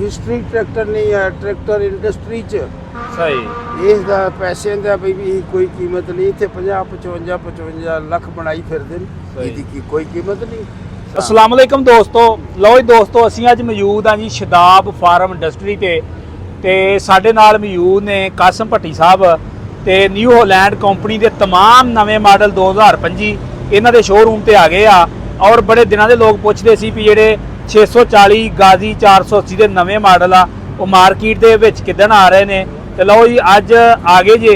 History tractor नहीं है, tractor industry च सही इस दा पैसे दा भी कोई कीमत नहीं। इत्थे 50 ਲੱਖ ਬਣਾਈ ਫਿਰਦੇ ਨੇ, ਇਹਦੀ ਕੀ ਕੋਈ ਕੀਮਤ ਨਹੀਂ। अस्सलाम वालेकुम दोस्तों, लो जी दोस्तों ਅਸੀਂ ਅੱਜ ਮੌਜੂਦ ਹਾਂ ਜੀ ਸ਼ਦਾਬ ਫਾਰਮ ਇੰਡਸਟਰੀ ਤੇ ਸਾਡੇ ਨਾਲ ਮੌਜੂਦ ਨੇ ਕਾਸਮ ਭੱਟੀ ਸਾਹਿਬ ਤੇ ਨਿਊ ਹਾਲੈਂਡ ਕੰਪਨੀ ਦੇ तमाम ਨਵੇਂ ਮਾਡਲ 2025 ਇਹਨਾਂ ਦੇ ਸ਼ੋਰੂਮ ਤੇ ਆ ਗਏ ਆ। ਔਰ ਬੜੇ ਦਿਨਾਂ ਦੇ ਲੋਕ ਪੁੱਛਦੇ ਸੀ ਵੀ ਜਿਹੜੇ 640 ਗਾਜ਼ੀ 480 ਦੇ ਨਵੇਂ ਮਾਡਲ ਆ ਉਹ ਮਾਰਕੀਟ ਦੇ ਵਿੱਚ ਕਿਦਣ ਆ ਰਹੇ ਨੇ। ਤੇ ਲਓ ਜੀ ਅੱਜ ਆ ਗਏ ਜੇ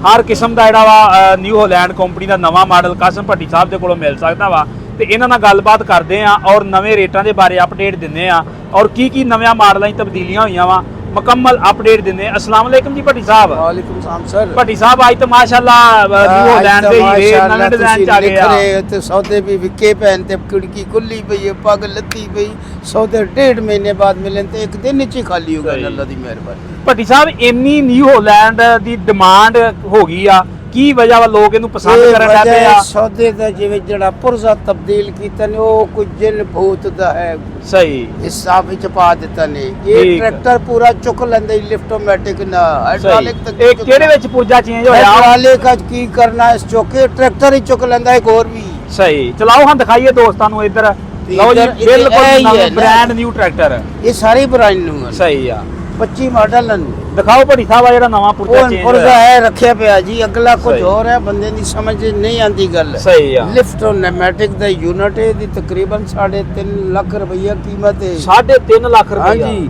ਹਰ ਕਿਸਮ ਦਾ ਜਿਹੜਾ ਵਾ ਨਿਊ ਹਾਲੈਂਡ ਕੰਪਨੀ ਦਾ ਨਵਾਂ ਮਾਡਲ ਕਾਸਮ ਭੱਟੀ ਸਾਹਿਬ ਦੇ ਕੋਲੋਂ ਮਿਲ ਸਕਦਾ ਵਾ। ਤੇ ਇਹਨਾਂ ਨਾਲ ਗੱਲਬਾਤ ਕਰਦੇ ਆ ਔਰ ਨਵੇਂ ਰੇਟਾਂ ਦੇ ਬਾਰੇ ਅਪਡੇਟ ਦਿੰਦੇ ਆ ਔਰ ਕੀ ਨਵਿਆਂ ਮਾਡਲਾਂ 'ਚ ਤਬਦੀਲੀਆਂ ਹੋਈਆਂ ਵਾ ਮੁਕੰਮਲ ਅਪਡੇਟ ਦਿੰਦੇ ਆ। अस्सलाम वालेकुम जी भट्टी साहब। वालेकुम सलाम सर। भट्टी साहब आज तो माशाल्लाह न्यू हालैंड दे हीरे नवे डिजाइन च आ गए आ ते सौदे भी विके पैन ते खिड़की खुली पई है, पग लत्ती पई, सौदे 1.5 महीने बाद मिलन ते एक दिन च खाली हो गए। अल्लाह दी मेहरबानी। भट्टी साहब इन्नी न्यू हालैंड दी डिमांड हो गई आ, की वजह वा लोग इनू पसंद करन लग पए आ? सौदे दा जिवें जड़ा पुरजा तब्दील कीता ने ओ कुछ जिन भूत दा है सही हिसाब विच पा दिता ने। ये ट्रैक्टर पूरा चुक लैंदा लिफ्टोमैटिक ना हाइड्रोलिक तक एक केड़े विच पुर्जा चेंज होया? हाइड्रोलिक का की करना इस चौके ट्रैक्टर ही चुक लैंदा एक और भी। सही चलाओ हम दिखाइए दोस्तां नू इधर। लो जी बिल्कुल नवा ब्रांड न्यू ट्रैक्टर ये सारी ब्रांड न्यू है। सही आ 25 मॉडल ਹਨ। ਦਿਖਾਓ ਭੱਟੀ ਸਾਹਿਬ ਆ ਜਿਹੜਾ ਨਵਾਂ ਪੁਰਜਾ ਚੇਂਜ ਪੁਰਜਾ ਹੈ ਰੱਖਿਆ ਪਿਆ ਜੀ, ਅਗਲਾ ਕੁਝ ਹੋਰ ਹੈ, ਬੰਦੇ ਦੀ ਸਮਝ ਨਹੀਂ ਆਂਦੀ ਗੱਲ। ਸਹੀ ਆ ਲਿਫਟੋਮੈਟਿਕ ਦਾ ਯੂਨਿਟ ਦੀ ਤਕਰੀਬਨ 3.5 ਲੱਖ ਰੁਪਈਆ ਕੀਮਤ ਹੈ। 3.5 ਲੱਖ ਰੁਪਈਆ? ਹਾਂਜੀ।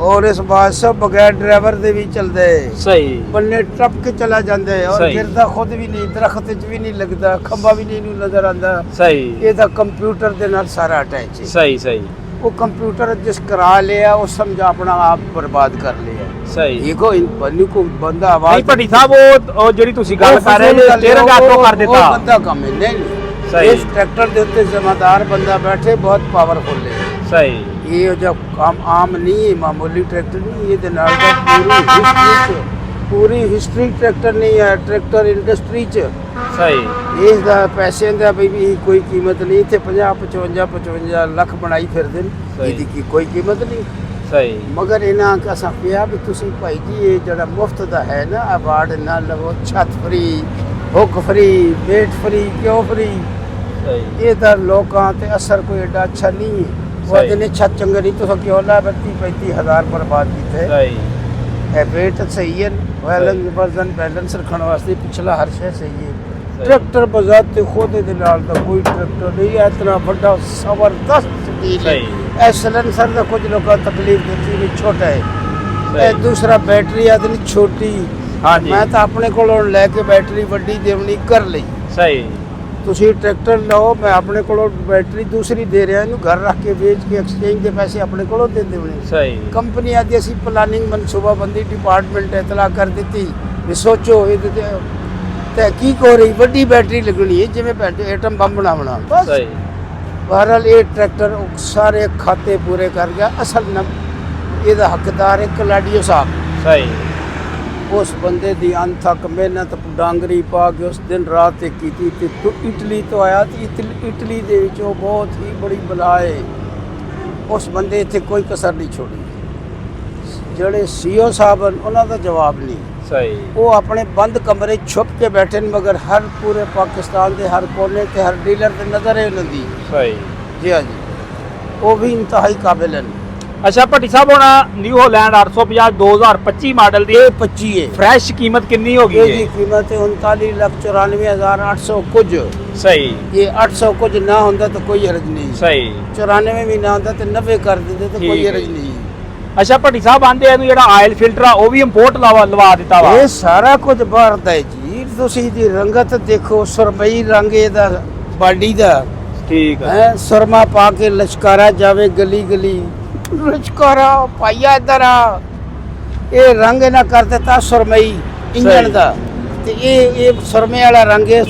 ਔਰ ਇਸ ਬਾਅਦ ਸਭ ਬਗੈਰ ਡਰਾਈਵਰ ਦੇ ਵੀ ਚੱਲਦੇ। ਸਹੀ ਬੰਨੇ ਟੱਪ ਕੇ ਚਲਾ ਜਾਂਦੇ ਔਰ ਗਿਰਦਾ ਖੁਦ ਵੀ ਨਹੀਂ, ਦਰਖਤ 'ਚ ਵੀ ਨਹੀਂ ਲੱਗਦਾ, ਖੰਭਾ ਵੀ ਨਹੀਂ ਨੂੰ ਨਜ਼ਰ ਆਂਦਾ। ਸਹੀ ਇਹਦਾ ਕੰਪਿਊਟਰ ਦੇ ਨਾਲ ਸਾਰਾ ਅਟੈਚ ਹੈ। ਸਹੀ ਸਹੀ ਉਹ ਕੰਪਿਊਟਰ ਜਿਸ ਕਰਾ ਲਿਆ ਉਹ ਸਮਝ ਆਪਣਾ ਆਪ ਬਰਬਾਦ ਕਰ ਲਿਆ। ਸਹੀ ਦੇਖੋ ਇਨ ਕੋ ਬੰਦਾ ਆਵਾਜ਼ ਨਹੀਂ ਭੱਟੀ ਸਾਹਿਬ ਉਹ ਜਿਹੜੀ ਤੁਸੀਂ ਗੱਲ ਕਰ ਰਹੇ ਹੋ ਸਟੀਅਰਿੰਗ ਆਟੋ ਕਰ ਦਿੱਤਾ ਉਹ ਬੰਦਾ ਕੰਮ ਹੈ ਨਹੀਂ। ਸਹੀ ਇਸ ਟਰੈਕਟਰ ਦੇ ਉੱਤੇ ਜ਼ਿੰਮੇਦਾਰ ਬੰਦਾ ਬੈਠੇ ਬਹੁਤ ਪਾਵਰਫੁਲ ਹੈ। ਸਹੀ ਇਹ ਜੋ ਕੰਮ ਆਮ ਨਹੀਂ ਮਾਮੂਲੀ ਟਰੈਕਟਰ ਨਹੀਂ, ਇਹਦੇ ਨਾਲ ਪੂਰੀ ਹਿਸਟਰੀ ਟਰੈਕਟਰ ਨਹੀਂ ਹੈ, ਟਰੈਕਟਰ ਇੰਡਸਟਰੀ ਚ। ਸਹੀ ਇਸ ਦਾ ਪੈਸੇ ਦਾ ਵੀ ਕੋਈ ਕੀਮਤ ਨਹੀਂ। ਇੱਥੇ 55 ਲੱਖ ਬਣਾਈ ਫਿਰਦੇ ਨੇ, ਇਹਦੀ ਕੀ ਕੋਈ ਕੀਮਤ ਨਹੀਂ। ਸਹੀ ਮਗਰ ਇਹਨਾਂ ਕਸਾ ਪਿਆ ਵੀ ਤੁਸੀਂ ਭਾਈ ਜੀ ਇਹ ਜਿਹੜਾ ਮੁਫਤ ਦਾ ਹੈ ਨਾ ਅਵਾਰਡ ਨਾ ਲਵੋ, ਛੱਤ free, hook free, weight free, ਕਿਉਂ ਫਰੀ? ਸਹੀ ਇਹ ਤਾਂ ਲੋਕਾਂ ਤੇ ਅਸਰ ਕੋਈ ਏਡਾ ਅੱਛਾ ਨਹੀਂ ਹੈ। ਉਹ ਦਿਨੇ ਛੱਤ ਚੰਗੀ ਨਹੀਂ ਤੁਸੀਂ ਕਿਉਂ ਲਾ 32-35 ਹਜ਼ਾਰ ਬਰਬਾਦ ਕੀਤੇ। ਸਹੀ ਇਹ ਵੇਟ ਸਹੀ ਹੈ, बैलेंस रखने वास्ते पिछला हर शे सही है। ट्रैक्टर बाजार ते खुद दे नाल दा कोई ट्रैक्टर नहीं है इतना बड़ा जबरदस्त डील है। ए सिलेंसर दा कुछ लोग तकलीफ देती है, छोटा है। दूसरा बैटरी आदमी छोटी। हाँ जी मैं तो अपने कोलों लेके बैटरी वड्डी देवनी कर ली। सही ਤੁਸੀਂ ਟਰੈਕਟਰ ਲਓ, ਮੈਂ ਆਪਣੇ ਕੋਲੋਂ ਬੈਟਰੀ ਦੂਸਰੀ ਦੇ ਰਿਹਾ, ਇਹਨੂੰ ਘਰ ਰੱਖ ਕੇ ਵੇਚ ਕੇ ਐਕਸਚੇਂਜ ਦੇ ਪੈਸੇ ਆਪਣੇ ਕੋਲੋਂ ਦੇ ਦੇਣੇ। ਸਹੀ ਕੰਪਨੀ ਆਦੀ ਅਸੀਂ ਪਲਾਨਿੰਗ ਮਨਸੂਬਾਬੰਦੀ ਡਿਪਾਰਟਮੈਂਟ ਇਤਲਾ ਕਰ ਦਿੱਤੀ ਵੀ ਸੋਚੋ ਇਹਦੇ ਤੇ ਤਹਿਕੀਕ ਹੋ ਰਹੀ, ਵੱਡੀ ਬੈਟਰੀ ਲੱਗਣੀ ਹੈ ਜਿਵੇਂ ਐਟਮ ਬੰਬ ਬਣਾਉਣਾ। ਸਹੀ ਬਹਰਹਾਲ ਇਹ ਟਰੈਕਟਰ ਸਾਰੇ ਖਾਤੇ ਪੂਰੇ ਕਰ ਗਿਆ। ਅਸਲ ਇਹਦਾ ਹੱਕਦਾਰ ਹੈ ਕਲਾਡੀਓ ਸਾਹਿਬ। ਸਹੀ उस बंदे दी अनथक मेहनत डांगरी पा के उस दिन रात की तो इटली तो आया इटली दे विचों बहुत ही बड़ी बला है। उस बंदे इत्थे कोई कसर नहीं छोड़ी। जड़े सीओ साहब उन्हां दा जवाब नहीं। सही वो अपने बंद कमरे छुप के बैठे मगर हर पूरे पाकिस्तान के हर कोने ते हर डीलर ते नजर है उन्हां दी। सही जी हाँ जी वो भी इंतहाई काबिल हैं। अच्छा भट्टी साहब होना न्यू हालैंड 850 2025 मॉडल दी 25 है। फ्रेश कीमत कितनी होगी? ये कीमत है 39,94,800 कुछ। सही ये 800 कुछ ना होता तो कोई हर्ज नहीं। सही 94 भी ना होता तो 90 कर देते तो कोई हर्ज नहीं। अच्छा भट्टी साहब आंदे ਇਹਨੂੰ ਜਿਹੜਾ ਆਇਲ ਫਿਲਟਰ ਆ ਉਹ ਵੀ ਇੰਪੋਰਟ ਲਵਾ ਦਿੱਤਾ ਵਾ? ਇਹ ਸਾਰਾ ਕੁਝ ਬਾਹਰ ਦਾ ਹੈ ਜੀ। ਤੁਸੀਂ ਦੀ ਰੰਗਤ ਦੇਖੋ, ਸੁਰਮਈ ਰੰਗ ਇਹਦਾ ਬਾਡੀ ਦਾ। ਠੀਕ ਹੈ ਸੁਰਮਾ ਪਾ ਕੇ ਲਸ਼ਕਾਰਾ ਜਾਵੇ ਗਲੀ ਗਲੀ ਲਸ਼ਕਾਰਾ ਪਾਇਆ ਇਧਰ ਆ। ਇਹ ਰੰਗ ਨਾ ਕਰ ਦਿੱਤਾ ਸੁਰਮਈ ਇੰਜਣ ਦਾ ਤੇ ਇਹ ਸੁਰਮੇ ਵਾਲਾ ਰੰਗ ਹੈ।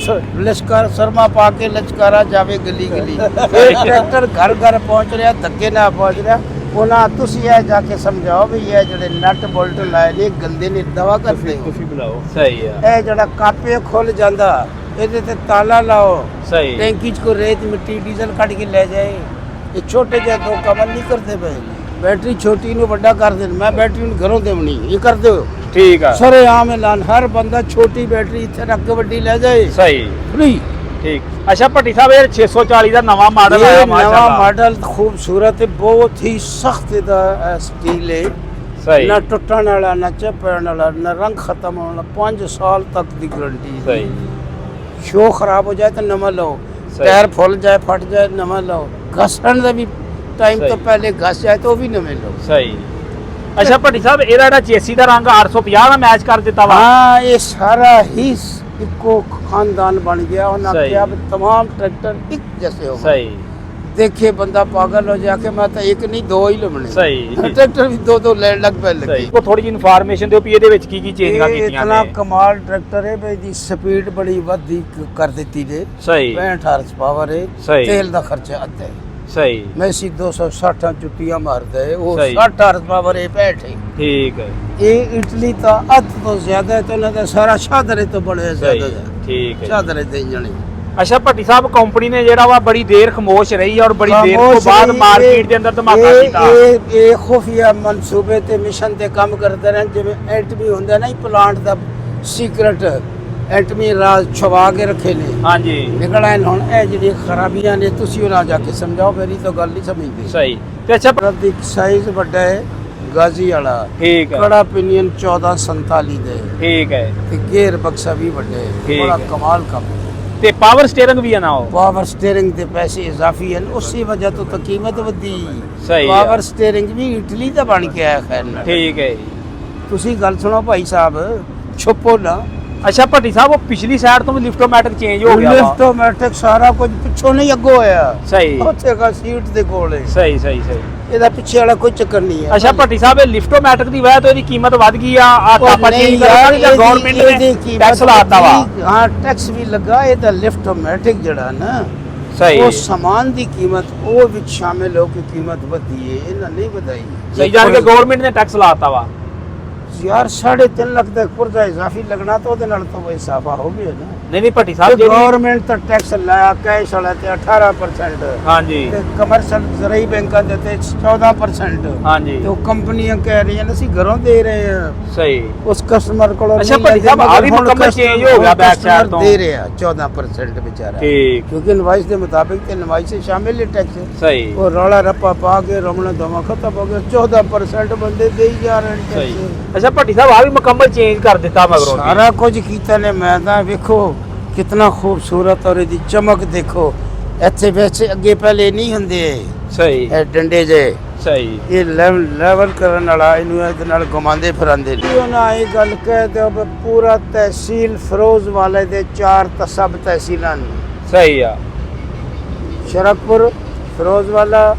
ਲਸ਼ਕਰ ਸੁਰਮਾ ਪਾ ਕੇ ਲਸ਼ਕਾਰਾ ਜਾਵੇ ਗਲੀ ਗਲੀ। ਇਹ ਟਰੈਕਟਰ ਘਰ ਘਰ ਪਹੁੰਚ ਰਿਹਾ, ਧੱਕੇ ਨਾਲ ਪਹੁੰਚ ਰਿਹਾ। ਉਹਨਾਂ ਤੁਸੀਂ ਇਹ ਜਾ ਕੇ ਸਮਝਾਓ ਵੀ ਇਹ ਜਿਹੜੇ ਨਟ ਬੋਲਟ ਲਾਏ ਨੇ ਗੰਦੇ ਨੇ, ਦਵਾ ਕਰਦੇ ਤੁਸੀਂ ਬੁਲਾਓ। ਸਹੀ ਆ ਇਹ ਜਿਹੜਾ ਕਾਪੇ ਖੁੱਲ ਜਾਂਦਾ ਇਹਦੇ ਤੇ ਤਾਲਾ ਲਾਓ। ਸਹੀ ਟੈਂਕੀ 'ਚ ਕੋ ਰੇਤ ਮਿੱਟੀ ਡੀਜ਼ਲ ਕੱਢ ਕੇ ਲੈ ਜਾਏ। ਇਹ ਛੋਟੇ ਜਿਹੇ ਦੋ ਕੰਮ ਨਹੀਂ ਕਰਦੇ ਪਏ। ਬੈਟਰੀ ਛੋਟੀ ਨੂੰ ਵੱਡਾ ਕਰ ਦੇਣ, ਮੈਂ ਬੈਟਰੀ ਨੂੰ ਘਰੋਂ ਦੇਵਣੀ, ਇਹ ਕਰਦੇ ਹੋ ਠੀਕ ਆ ਸਾਰੇ ਆਮ ਐਲਾਨ, ਹਰ ਬੰਦਾ ਛੋਟੀ ਬੈਟਰੀ ਇੱਥੇ ਰੱਖ ਕੇ ਵੱਡੀ ਲੈ ਜਾਏ ਸਹੀ ਫ੍ਰੀ। ਠੀਕ। ਅੱਛਾ ਭੱਟੀ ਸਾਹਿਬ ਇਹ 640 ਦਾ ਨਵਾਂ ਮਾਡਲ ਆਇਆ ਇਹ ਨਵਾਂ ਮਾਸ਼ਾਅੱਲਾ ਮਾਡਲ ਖੂਬਸੂਰਤ ਹੈ, ਬਹੁਤ ਹੀ ਸਖਤ ਦਾ ਸਟੀਲ ਹੈ, ਸਹੀ ਨਾ ਟੁੱਟਣ ਵਾਲਾ ਨਾ ਚੱਪਣ ਵਾਲਾ ਨਾ ਰੰਗ ਖਤਮ ਹੋਣ ਵਾਲਾ, 5 ਸਾਲ ਤੱਕ ਦੀ ਗਾਰੰਟੀ ਹੈ। ਸਹੀ शो खराब हो जाए तो नवा लो, सही। टायर फुल जाए फट जाए नवा लो, घसण का भी टाइम सही। तो पहले घस जाए तो वो भी नवे लो। ਸਹੀ। ਅੱਛਾ ਭੱਟੀ ਸਾਹਿਬ ਇਹਦਾ ਜਿਹੜਾ ਚੇਸੀ ਦਾ ਰੰਗ 850 ਦਾ ਮੈਚ ਕਰ ਦਿੱਤਾ ਵਾ हाँ ये सारा ही इको खानदान बन गया और ना सही। क्या अब तमाम ट्रैक्टर एक जैसे हो गए। ਸਹੀ देखे बंदा पागल हो जाके, मैं तो एक नहीं 2 ही लमने सही। ट्रैक्टर भी 2 लेने लग पे लगे। ਸਹੀ। ਉਹ ਥੋੜੀ ਜਿਹੀ ਇਨਫੋਰਮੇਸ਼ਨ ਦਿਓ ਵੀ ਇਹਦੇ ਵਿੱਚ ਕੀ ਕੀ ਚੇਂਜਿੰਗਾਂ ये ਕੀਤੀਆਂ इतना ਨੇ कमाल ट्रैक्टर है भाई, दी स्पीड बड़ी वधी कर देती है, ਸਹੀ 65 हॉर्स पावर है, सही। तेल का खर्चा अद्धा है, ਸਹੀ मैसी 260 चुट्टियां मारता है, वो सही। 60 हॉर्स पावर है 65 है। ਠੀਕ ਹੈ ये इटली तो अध तो ज्यादा है, तो ना तो सारा शादरे तो बड़े ਸਹੀ ज्यादा है, ਠੀਕ ਹੈ शादरे दे जने। ਅੱਛਾ ਭੱਟੀ ਸਾਹਿਬ ਕੰਪਨੀ ਨੇ ਜਿਹੜਾ ਵਾ ਬੜੀ ਦੇਰ ਖਮੋਸ਼ ਰਹੀ ਔਰ ਬੜੀ ਦੇਰ ਤੋਂ ਬਾਅਦ ਮਾਰਕੀਟ ਦੇ ਅੰਦਰ ਧਮਾਕਾ ਕੀਤਾ ਇਹ ਖੁਫੀਆ ਮਨਸੂਬੇ ਤੇ ਮਿਸ਼ਨ ਤੇ ਕੰਮ ਕਰਦੇ ਰਹੇ, ਜਿਵੇਂ ਐਟਮੀ ਹੁੰਦਾ ਨਾ ਪਲਾਂਟ ਦਾ ਸੀਕ੍ਰੇਟ ਐਟਮੀ ਰਾਜ ਛੁਪਾ ਕੇ ਰੱਖੇ ਨੇ, ਹਾਂਜੀ ਨਿਕਲ ਆਏ ਹੁਣ ਇਹ ਜਿਹੜੀਆਂ ਖਰਾਬੀਆਂ ਨੇ ਤੁਸੀਂ ਉਹਨਾਂ ਜਾ ਕੇ ਸਮਝਾਓ, ਮੇਰੀ ਤਾਂ ਗੱਲ ਨਹੀਂ ਸਮਝਦੇ। ਸਹੀ ਤੇ ਅੱਛਾ ਭਾਰਤ ਦੀ ਸਾਈਜ਼ ਵੱਡਾ ਹੈ, ਗਾਜ਼ੀ ਵਾਲਾ ਠੀਕ ਹੈ ਕੜਾ ਪਿਨੀਅਨ 1447 ਦੇ, ਠੀਕ ਹੈ ਤੇ ਗੇਅਰ ਬਕਸਾ ਵੀ ਵੱਡੇ ਹੈ, ਠੀਕ ਬੜਾ ਹੈ। ਕਮਾਲ ਕੰਮ ਹੈ। ਤੇ ਪਾਵਰ ਸਟੀਅਰਿੰਗ ਵੀ ਹੈ ਨਾ ਉਹ ਪਾਵਰ ਸਟੀਅਰਿੰਗ ਦੇ ਪੈਸੇ ਇਜ਼ਾਫੀ ਹਨ, ਉਸੇ ਵਜ੍ਹਾ ਤੋਂ ਤਾਂ ਕੀਮਤ ਵਧੀ। ਸਹੀ ਪਾਵਰ ਸਟੀਅਰਿੰਗ ਵੀ ਇਟਲੀ ਦਾ ਬਣ ਕੇ ਆਇਆ ਖੈਰ ਨਾਲ। ਠੀਕ ਹੈ ਜੀ। ਤੁਸੀਂ ਗੱਲ ਸੁਣੋ ਭਾਈ ਸਾਹਿਬ, ਛੁਪੋ ਨਾ। ਅੱਛਾ ਭੱਟੀ ਸਾਹਿਬ ਉਹ ਪਿਛਲੀ ਸਾਈਡ ਤੋਂ ਵੀ ਲਿਫਟੋਮੈਟਿਕ ਚੇਂਜ ਹੋ ਗਿਆ ਵਾ ਲਿਫਟੋਮੈਟਿਕ ਸਾਰਾ ਕੁਝ ਪਿੱਛੋਂ ਨਹੀਂ ਅੱਗੋਂ ਹੋਇਆ, ਸਹੀ ਉੱਥੇ ਦਾ ਸੀਟ ਦੇ ਕੋਲ ਹੈ, ਸਹੀ ਸਹੀ ਸਹੀ ਇਹਦਾ ਪਿੱਛੇ ਵਾਲਾ ਕੋਈ ਚੱਕਰ ਨਹੀਂ ਹੈ। ਅੱਛਾ ਭੱਟੀ ਸਾਹਿਬ ਇਹ ਲਿਫਟੋਮੈਟਿਕ ਦੀ ਵਜ੍ਹਾ ਤੋਂ ਇਹਦੀ ਕੀਮਤ ਵੱਧ ਗਈ ਆ ਆਪਾਂ ਚੇਂਜ ਕਰਾਂਗੇ ਜਾਂ ਗਵਰਨਮੈਂਟ ਨੇ ਟੈਕਸ ਲਾਤਾ ਵਾ ਹਾਂ ਟੈਕਸ ਵੀ ਲੱਗਾ, ਇਹ ਤਾਂ ਲਿਫਟੋਮੈਟਿਕ ਜਿਹੜਾ ਨਾ ਸਹੀ ਉਹ ਸਮਾਨ ਦੀ ਕੀਮਤ ਉਹ ਵਿੱਚ ਸ਼ਾਮਿਲ ਹੋ ਕੇ ਕੀਮਤ ਵਧੀ ਹੈ, ਇਹਨਾਂ ਨਹੀਂ ਵਧਾਈ। ਸਹੀ ਜਾਣ ਕੇ ਗਵਰਨਮੈਂਟ ਨੇ ਟੈਕਸ ਲਾਤਾ ਵਾ यार 3.5 लाख तक पुरजा इजाफी लगना तो ਉਹਦੇ ਨਾਲ ਤਾਂ ਇਜ਼ਾਫਾ ਹੋ ਗਿਆ ਨਾ। ਨਹੀਂ ਨਹੀਂ ਭੱਟੀ ਸਾਹਿਬ ਜਿਹੜੀ ਗਵਰਨਮੈਂਟ ਤਾਂ ਟੈਕਸ ਲਾਇਆ ਕੈਸ਼ ਵਾਲਾ ਤੇ 18%, ਹਾਂਜੀ ਤੇ ਕਮਰਸ਼ਲ ਜ਼ਰਾਈ ਬੈਂਕਾਂ ਦੇ ਤੇ 14%, ਹਾਂਜੀ ਤੇ ਉਹ ਕੰਪਨੀਆਂ ਕਹਿ ਰਹੀਆਂ ਨੇ ਅਸੀਂ ਘਰੋਂ ਦੇ ਰਹੇ ਹਾਂ ਸਹੀ ਉਸ ਕਸਟਮਰ ਕੋਲੋਂ। ਅੱਛਾ ਭੱਟੀ ਸਾਹਿਬ ਆ ਵੀ ਮੁਕੰਮਲ ਚੇਂਜ ਹੋ ਗਿਆ ਬੈਕ ਸਾਈਡ ਤੋਂ ਦੇ ਰਿਹਾ 14% ਵਿਚਾਰਾ, ਠੀਕ ਕਿਉਂਕਿ ਇਨਵਾइस ਦੇ ਮੁਤਾबिक ਤੇ ਇਨਵਾइस से शामिल है टैक्स। ਸਹੀ ਉਹ ਰੌਲਾ ਰੱਪਾ ਪਾ ਕੇ ਰਮਣਾ ਦਮਾ ਖਤਮ ਹੋ ਗਿਆ, 14% ਬੰਦੇ ਦੇ ਹੀ ਜਾ ਰਹੇ ਨੇ ਸਹੀ ਟੈਕਸ। ਅੱਛਾ ਭੱਟੀ ਸਾਹਿਬ ਆ ਵੀ ਮੁਕੰਮਲ ਚੇਂਜ ਕਰ ਦਿੱਤਾ ਮਗਰੋਂ ਦੀ। ਸਾਰਾ ਕੁਝ ਕੀਤਾ ਨੇ। ਮੈਂ ਤਾਂ ਵੇਖੋ ਕਿਤਨਾ ਖੂਬਸੂਰਤ ਔਰ ਇਹਦੀ ਚਮਕ ਦੇਖੋ, ਇੱਥੇ ਵੈਸੇ ਅੱਗੇ ਪਹਿਲੇ ਨਹੀਂ ਹੁੰਦੇ ਸਹੀ ਇਹ ਡੰਡੇ ਜੇ, ਸਹੀ ਇਹ ਲੈਵਲ ਕਰਨ ਵਾਲਾ ਇਹਨੂੰ ਇਹਦੇ ਨਾਲ ਘੁਮਾਉਂਦੇ ਫਿਰਾਂਦੇ ਨੇ। ਉਹਨਾਂ ਇਹ ਗੱਲ ਕਹਿ ਦਿਓ ਵੀ ਪੂਰਾ ਤਹਿਸੀਲ ਫਿਰੋਜ਼ ਵਾਲੇ ਦੇ 4 ਤਾਂ ਸਭ ਤਹਿਸੀਲਾਂ ਨੇ, ਸਹੀ ਆ ਸ਼ਰਕਪੁਰ, ਫਿਰੋਜ਼ ਵਾਲਾ,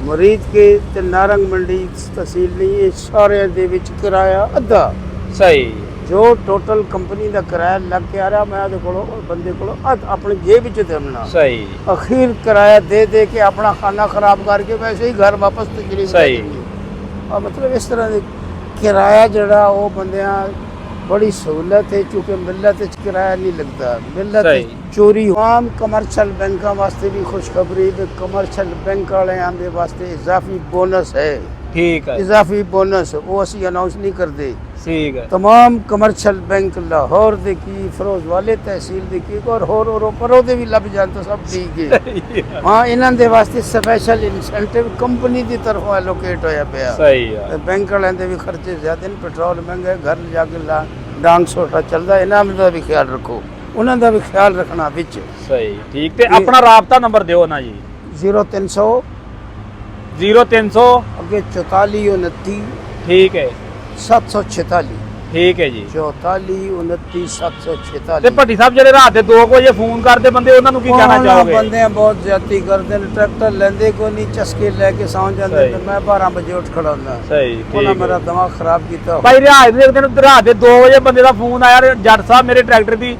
ਮੁਰੀਦ ਕੇ ਤੇ ਨਾਰੰਗ ਮੰਡੀ ਤਹਿਸੀਲ ਨਹੀਂ, ਇਹ ਸਾਰਿਆਂ ਦੇ ਵਿੱਚ ਕਿਰਾਇਆ ਅੱਧਾ, ਸਹੀ ਜੋ ਟੋਟਲ ਕੰਪਨੀ ਦਾ ਕਿਰਾਇਆ ਲੱਗ ਕੇ ਆ ਰਿਹਾ, ਮੈਂ ਉਹਦੇ ਕੋਲੋਂ ਬੰਦੇ ਕੋਲੋਂ ਆਪਣੀ ਜੇਬ ਵਿੱਚ ਦੇਣਾ, ਸਹੀ ਅਖੀਰ ਕਿਰਾਇਆ ਦੇ ਦੇ ਕੇ ਆਪਣਾ ਖਾਣਾ ਖਰਾਬ ਕਰਕੇ ਵੈਸੇ ਹੀ ਘਰ ਵਾਪਸ ਤਜਰੀਬ ਸਹੀ। ਔਰ ਮਤਲਬ ਇਸ ਤਰ੍ਹਾਂ ਦੇ ਕਿਰਾਇਆ ਜਿਹੜਾ ਉਹ ਬੰਦਿਆਂ ਬੜੀ ਸਹੂਲਤ ਹੈ, ਕਿਉਂਕਿ ਮਿਲਤ ਵਿੱਚ ਕਿਰਾਇਆ ਨਹੀਂ ਲੱਗਦਾ, ਮਿਲਤ ਸਹੀ। ਚੋਰੀ। ਆਮ ਕਮਰਸ਼ਲ ਬੈਂਕਾਂ ਵਾਸਤੇ ਵੀ ਖੁਸ਼ਖਬਰੀ ਹੈ, ਕਮਰਸ਼ਲ ਬੈਂਕ ਵਾਲਿਆਂ ਦੇ ਵਾਸਤੇ ਇਜ਼ਾਫੀ ਬੋਨਸ ਹੈ, ਠੀਕ ਹੈ ਇਜ਼ਾਫੀ ਬੋਨਸ ਉਹ ਅਸੀਂ ਅਨਾਉਂਸ ਨਹੀਂ ਕਰਦੇ। ਠੀਕ ਹੈ तमाम कमर्शल बैंक लाहौर दे की, फिरोज वाले तहसील दे की और होर परों दे भी लभ जान तो सब ठीक है। हाँ इन्हां दे वास्ते स्पेशल इंसेंटिव कंपनी दी तरफों एलोकेट होया पिया। सही है। बैंक वाले दे भी खर्चे ज्यादा ने, पेट्रोल महंगा, घर जाके डांग सोटा चलदा, इन्हां दा भी ख्याल रखो, उन्हां दा भी ख्याल रखना विच। सही ठीक। ते अपना राबता नंबर दिओ ना जी। 0300 0300 अगे 44 29 ठीक है 746 ਠੀਕ ਹੈ ਜੀ 44 29 746। ਤੇ ਭੱਟੀ ਸਾਹਿਬ ਜਿਹੜੇ ਰਾਤ ਦੇ 2 ਵਜੇ ਫੋਨ ਕਰਦੇ ਬੰਦੇ ਉਹਨਾਂ ਨੂੰ ਕੀ ਕਹਿਣਾ ਚਾਹੋਗੇ? ਬੰਦੇ ਬਹੁਤ ਜ਼ਿਆਦਤੀ ਕਰਦੇ ਨੇ, ਟਰੈਕਟਰ ਲੈਂਦੇ ਕੋਈ ਨਹੀਂ, ਚਸਕੇ ਲੈ ਕੇ ਸੌਂ ਜਾਂਦੇ ਨੇ। ਮੈਂ 12 ਵਜੇ ਉੱਠ ਖੜਾ ਹੁੰਦਾ, ਸਹੀ ਉਹਨਾਂ ਮੇਰਾ ਦਿਮਾਗ ਖਰਾਬ ਕੀਤਾ। ਭਾਈ ਰਾਤ ਦੇ ਦਿਨ ਰਾਤ ਦੇ 2 ਵਜੇ ਬੰਦੇ ਦਾ ਫੋਨ ਆਇਆ, ਜੱਟ ਸਾਹਿਬ ਮੇਰੇ ਟਰੈਕਟਰ ਦੀ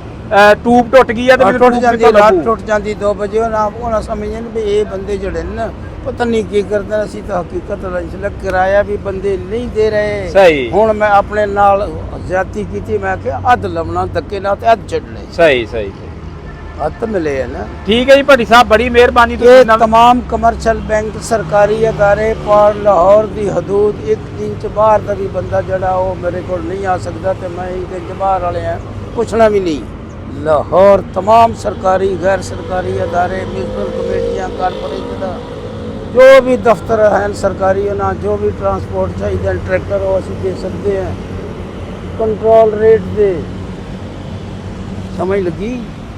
ਟੂਬ ਟੁੱਟ ਗਈ ਆ ਤੇ ਮੈਨੂੰ ਟੁੱਟ ਜਾਂਦੀ, ਰਾਤ ਟੁੱਟ ਜਾਂਦੀ 2 ਵਜੇ। ਉਹਨਾਂ ਸਮਝਦੇ ਨੇ ਵੀ ਇਹ ਬੰਦੇ ਜਿਹੜੇ ਨੇ ਨਾ ਪਤਾ ਨਹੀਂ ਕੀ ਕਰਦੇ, ਅਸੀਂ ਤਾਂ ਹਕੀਕਤ ਨਾਲ ਕਿਰਾਇਆ ਵੀ ਬੰਦੇ ਨਹੀਂ ਦੇ ਰਹੇ। ਸਹੀ। ਹੁਣ ਮੈਂ ਆਪਣੇ ਨਾਲ ਜ਼ਿਆਦਤੀ ਕੀਤੀ, ਮੈਂ ਕਿਹਾ ਅੱਧ ਲਵਣਾ ਧੱਕੇ ਨਾਲ ਤੇ ਅੱਧ ਛੱਡਣੇ। ਸਹੀ ਸਹੀ हत मिले है ना। ठीक है जी भट्टी साहब, बड़ी मेहरबानी। ये तमाम कमर्शियल बैंक सरकारी अदारे पर लाहौर की हदूद 1 इंच बाहर का भी बंदा जड़ा वो मेरे को नहीं आ सकता, तो मैं 1 इंच बाहर वाले हैं पूछना भी नहीं। लाहौर तमाम सरकारी गैर सरकारी अदारे, म्यूनसिपल कमेटियां, कारपोरेशन, जो भी दफ्तर हैं सरकारी, ना जो भी ट्रांसपोर्ट चाहिए ट्रैक्टर वो असीं दे सकते हैं कंट्रोल रेट दे। समझ लगी?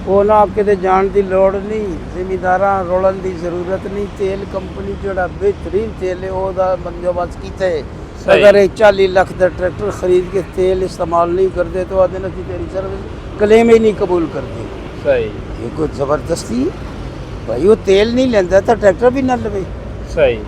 वो ना किते जान की लोड़ नहीं, जिमीदारां रोलन की जरूरत नहीं। तेल कंपनी जोड़ा बेहतरीन तेल है वो बंदोबस्त किया है। अगर 40 लाख का ट्रैक्टर खरीद के तेल इस्तेमाल नहीं करते तो आदमी असीं तेरी सर्विस क्लेम ही नहीं कबूल करते। सही, ये कोई जबरदस्ती है भाई, वो तेल नहीं लेंदा तो ट्रैक्टर भी ना लवे। सही,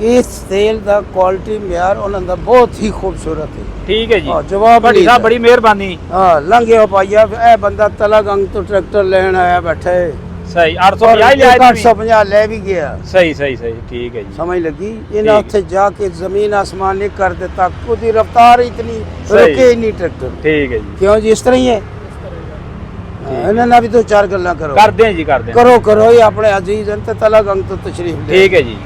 इस तेल का क्वालिटी म्यार उन्होंने बहुत ही खूबसूरत है। ठीक है जी। जवाब भट्टी साहब बड़ी मेहरबानी। हाँ लंघे हो पाइया ए बंदा तलागंग तो ट्रैक्टर लेन आया बैठा है। सही, 850 लिया 850 ले भी गया। सही सही सही, ठीक है जी। समझ लगी? इन्हें उत्थे जाके जमीन आसमान नहीं कर देता, उसकी रफ्तार इतनी रुके ही नहीं ट्रैक्टर। ठीक है जी। क्यों जी इस तरह ही है? इन्हें भी 2-4 गल्लां करो। करते हैं जी, करते हैं। करो करो ये अपने अजीज हैं ते तलागंग तो तशरीफ ले। ठीक है जी।